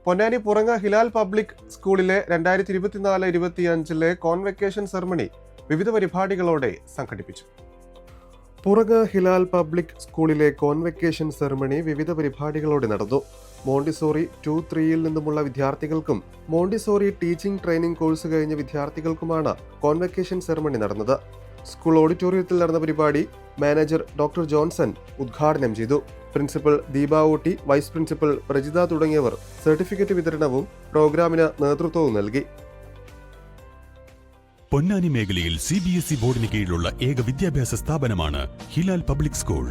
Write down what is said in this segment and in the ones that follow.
Ponnani Puranga Hilal public സ്കൂളിലെ 2024-25 convocation ceremony വിവിധ പരിപാടികളോടെ സംഘടിപ്പിച്ചു. പുറങ്ങ ഹിലാൽ പബ്ലിക് സ്കൂളിലെ കോൺവെക്കേഷൻ സെറമണി വിവിധ പരിപാടികളോടെ നടന്നു. മോണ്ടിസോറി 2-3 നിന്നുമുള്ള വിദ്യാർത്ഥികൾക്കും മോണ്ടിസോറി ടീച്ചിംഗ് ട്രെയിനിംഗ് കോഴ്സ് കഴിഞ്ഞ വിദ്യാർത്ഥികൾക്കുമാണ് കോൺവെക്കേഷൻ സെറമണി നടന്നത്. സ്കൂൾ ഓഡിറ്റോറിയത്തിൽ നടന്ന പരിപാടി മാനേജർ ഡോക്ടർ ജോൺസൺ ഉദ്ഘാടനം ചെയ്തു. Principal Deepa Ooty, vice principal Prajitha തുടങ്ങിയവർ സർട്ടിഫിക്കറ്റ് വിതരണവും പ്രോഗ്രാമിന് നേതൃത്വവും നൽകി. പൊന്നാനി മേഖലയിൽ CBSE ബോർഡിന് കീഴിലുള്ള ഏക വിദ്യാഭ്യാസ സ്ഥാപനമാണ് ഹിലാൽ പബ്ലിക് സ്കൂൾ.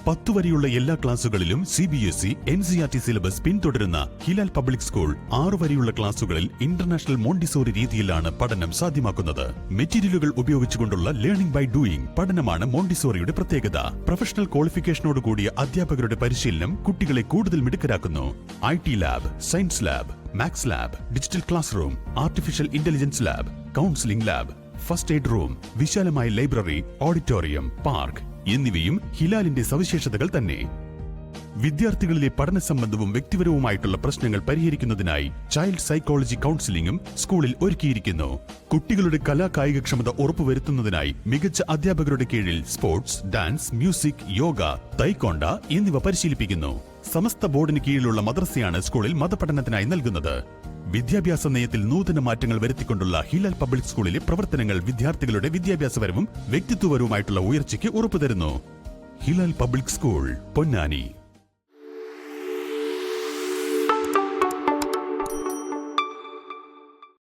10 വരെയുള്ള എല്ലാ ക്ലാസുകളിലും CBSE NCERT സിലബസ് പിന്തുടരുന്ന ഹിലാൽ പബ്ലിക് സ്കൂൾ 6 വരെയുള്ള ക്ലാസുകളിൽ ഇന്റർനാഷണൽ മോണ്ടിസോറി രീതിയിലാണ് പഠനം സാധ്യമാക്കുന്നത്. മെറ്റീരിയലുകൾ ഉപയോഗിച്ചുകൊണ്ടുള്ള ലേണിംഗ് ബൈ ഡൂയിങ് പഠനമാണ് മോണ്ടിസോറിയുടെ പ്രത്യേകത. പ്രൊഫഷണൽ ക്വാളിഫിക്കേഷനോട് കൂടിയ അധ്യാപകരുടെ പരിശീലനം കുട്ടികളെ കൂടുതൽ മിടുക്കരാക്കുന്നു. IT lab, science lab, maths lab, digital class room, artificial intelligence lab, counselling lab, first aid room, വിശാലമായ ലൈബ്രറി, ഓഡിറ്റോറിയം, പാർക്ക് എന്നിവയും ഹിലാലിന്റെ സവിശേഷതകൾ തന്നെ. വിദ്യാർത്ഥികളിലെ പഠന സംബന്ധവും വ്യക്തിപരവുമായിട്ടുള്ള പ്രശ്നങ്ങൾ പരിഹരിക്കുന്നതിനായി ചൈൽഡ് സൈക്കോളജി കൗൺസിലിംഗും സ്കൂളിൽ ഒരുക്കിയിരിക്കുന്നു. കുട്ടികളുടെ കലാകായികക്ഷമത ഉറപ്പുവരുത്തുന്നതിനായി മികച്ച അധ്യാപകരുടെ കീഴിൽ സ്പോർട്സ്, ഡാൻസ്, മ്യൂസിക്, യോഗ, തൈക്കോണ്ട എന്നിവ പരിശീലിപ്പിക്കുന്നു. സമസ്ത ബോർഡിന് കീഴിലുള്ള മദ്രസയാണ് സ്കൂളിൽ മതപഠനത്തിനായി നൽകുന്നത്. വിദ്യാഭ്യാസ നയത്തിൽ നൂതന മാറ്റങ്ങൾ വരുത്തിക്കൊണ്ടുള്ള ഹിലാൽ പബ്ലിക് സ്കൂളിലെ പ്രവർത്തനങ്ങൾ വിദ്യാർത്ഥികളുടെ വിദ്യാഭ്യാസപരവും വ്യക്തിത്വപരവുമായിട്ടുള്ള ഉയർച്ചയ്ക്ക് ഉറപ്പുതരുന്നു. Hilal public school, Ponnani.